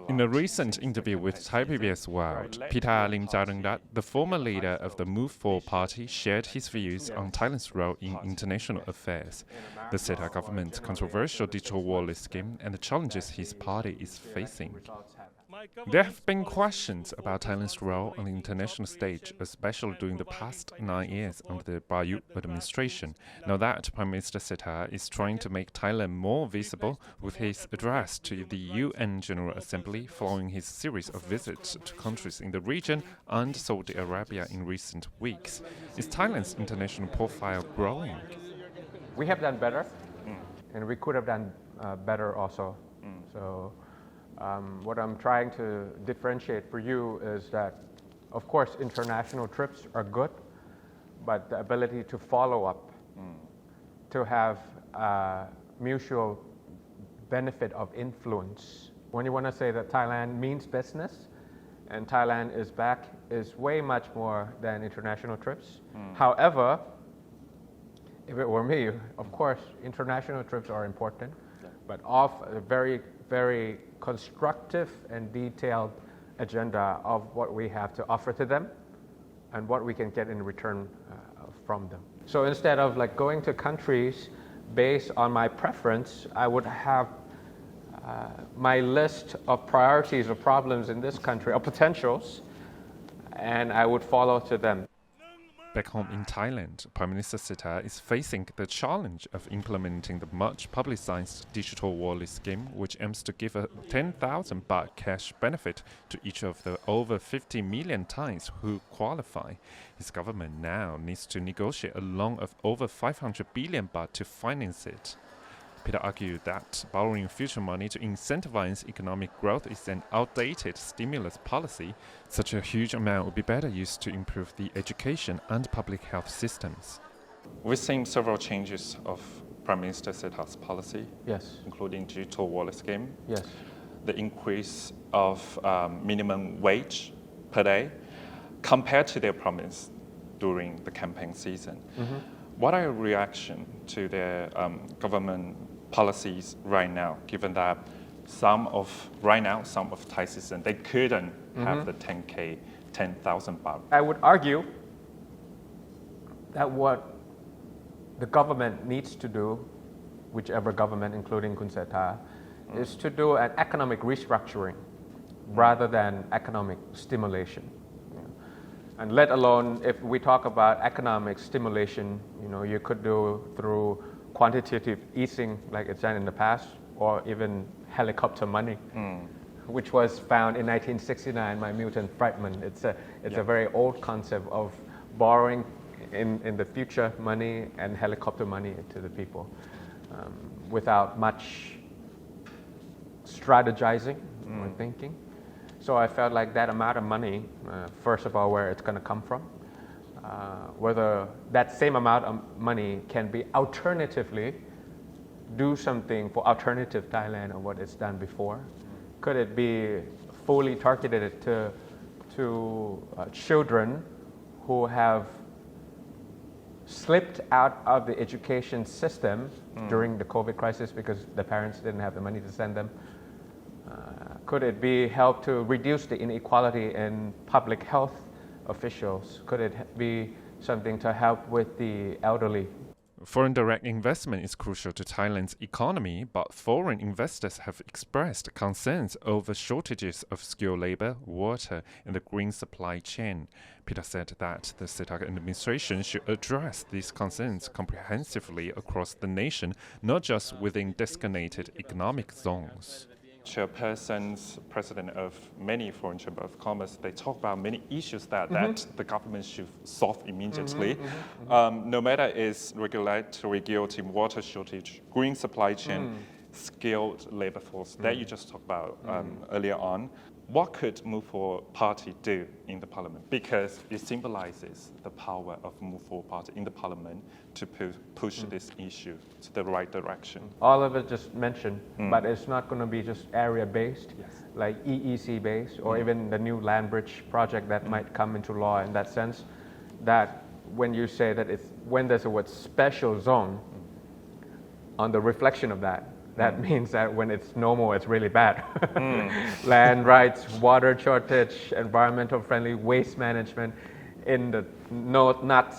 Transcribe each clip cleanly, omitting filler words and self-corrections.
In a recent interview with Thai PBS World, Pita that the former leader of the Move For party shared his views on Thailand's role in international affairs, the Seta government's controversial digital wallet scheme, and the challenges his party is facing. There have been questions about Thailand's role on the international stage, especially during the past 9 years under the Bayu administration. Now that Prime Minister Seta is trying to make Thailand more visible with his address to the UN General Assembly following his series of visits to countries in the region and Saudi Arabia in recent weeks. Is Thailand's international profile growing? We have done better, and we could have done better also. So what I'm trying to differentiate for you is that, of course, international trips are good, but the ability to follow up, to have mutual benefit of influence. When you want to say that Thailand means business and Thailand is back, is way much more than international trips. However, if it were me, of course, international trips are important, but of a very, very constructive and detailed agenda of what we have to offer to them and what we can get in return from them. So instead of like going to countries based on my preference, I would have my list of priorities or problems in this country or potentials, and I would follow to them. Back home in Thailand, Prime Minister Seta is facing the challenge of implementing the much publicized digital wallet scheme, which aims to give a 10,000 baht cash benefit to each of the over 50 million Thais who qualify. His government now needs to negotiate a loan of over 500 billion baht to finance it. Pita argued that borrowing future money to incentivize economic growth is an outdated stimulus policy. Such a huge amount would be better used to improve the education and public health systems. We've seen several changes of Prime Minister Seta's policy, including digital wallet scheme, the increase of minimum wage per day compared to their promise during the campaign season. What are your reaction to their government policies right now, given that some of Thai citizens, they couldn't have the 10,000 baht? I would argue that what the government needs to do, whichever government, including Kun Seta, is to do an economic restructuring rather than economic stimulation. And let alone, if we talk about economic stimulation, you could do through quantitative easing like it's done in the past, or even helicopter money, which was found in 1969 by Milton Friedman. It's a very old concept of borrowing in the future money and helicopter money to the people without much strategizing or thinking. So I felt like that amount of money, first of all, where it's going to come from, whether that same amount of money can be alternatively do something for alternative Thailand or what it's done before. Could it be fully targeted to children who have slipped out of the education system during the COVID crisis because the parents didn't have the money to send them? Could it be help to reduce the inequality in public health officials? Could it be something to help with the elderly? Foreign direct investment is crucial to Thailand's economy, but foreign investors have expressed concerns over shortages of skilled labor, water, and the green supply chain. Pita said that the Seta administration should address these concerns comprehensively across the nation, not just within designated economic zones. Chairpersons, president of many foreign chamber of commerce, they talk about many issues that the government should solve immediately. No matter it's regulatory guilty, water shortage, green supply chain, skilled labor force that you just talked about earlier on. What could Move For Party do in the parliament? Because it symbolizes the power of Move For Party in the parliament to push this issue to the right direction. All of it just mentioned, but it's not going to be just area-based, like EEC-based, or even the new land bridge project that might come into law in that sense, that when you say that when there's a word special zone, on the reflection of that, that means that when it's normal, it's really bad. Land rights, water shortage, environmental friendly waste management in the not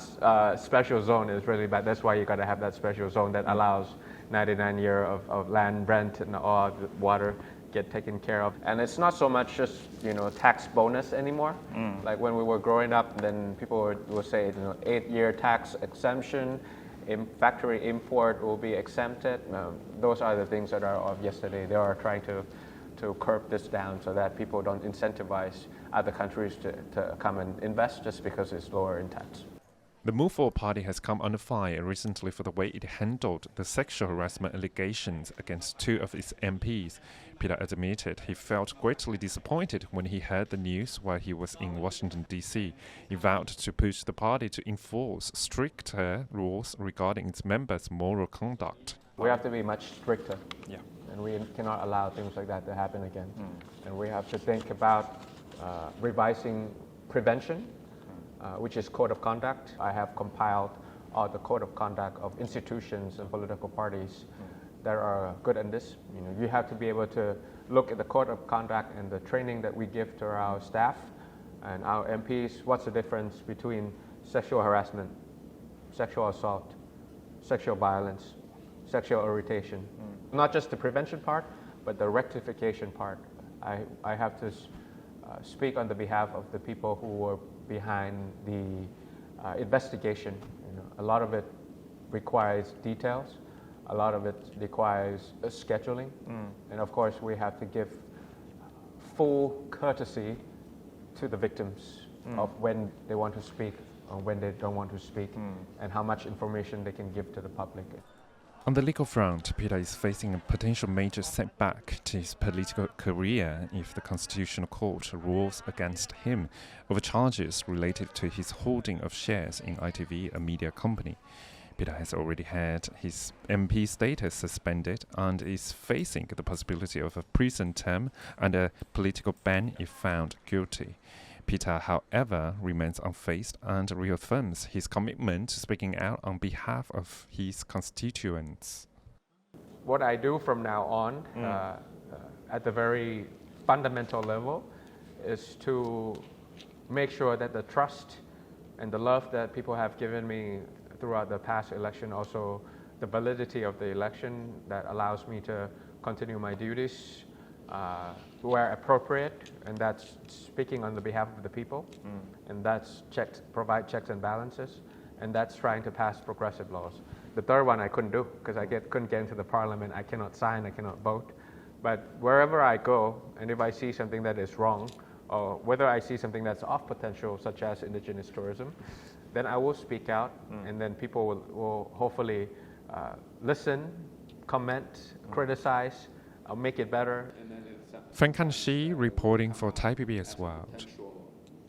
special zone is really bad. That's why you got to have that special zone that allows 99 years of land rent and all the water get taken care of. And it's not so much just, tax bonus anymore. Like when we were growing up, then people would say, 8-year tax exemption, factory import will be exempted. Those are the things that are of yesterday. They are trying to curb this down so that people don't incentivize other countries to come and invest just because it's lower in tax. The Move Forward Party has come under fire recently for the way it handled the sexual harassment allegations against 2 of its MPs. Pita admitted he felt greatly disappointed when he heard the news while he was in Washington, D.C. He vowed to push the party to enforce stricter rules regarding its members' moral conduct. We have to be much stricter. Yeah. And we cannot allow things like that to happen again. And we have to think about revising prevention, which is code of conduct. I have compiled all the code of conduct of institutions and political parties that are good in this. You have to be able to look at the code of conduct and the training that we give to our staff and our MPs. What's the difference between sexual harassment, sexual assault, sexual violence, sexual irritation? Not just the prevention part, but the rectification part. I have to speak on the behalf of the people who were behind the investigation. A lot of it requires details. A lot of it requires scheduling. And of course, we have to give full courtesy to the victims of when they want to speak or when they don't want to speak, and how much information they can give to the public. On the legal front, Pita is facing a potential major setback to his political career if the Constitutional Court rules against him over charges related to his holding of shares in ITV, a media company. Pita has already had his MP status suspended and is facing the possibility of a prison term and a political ban if found guilty. Pita, however, remains unfazed and reaffirms his commitment to speaking out on behalf of his constituents. What I do from now on, at the very fundamental level, is to make sure that the trust and the love that people have given me throughout the past election, also the validity of the election that allows me to continue my duties where appropriate, and that's speaking on the behalf of the people, and that's provide checks and balances, and that's trying to pass progressive laws. The third one I couldn't do because I couldn't get into the parliament. I cannot sign, I cannot vote. But wherever I go, and if I see something that is wrong, or whether I see something that's off potential, such as indigenous tourism, then I will speak out, and then people will hopefully listen, comment, criticize, make it better. Frank Shi reporting for Thai PBS World.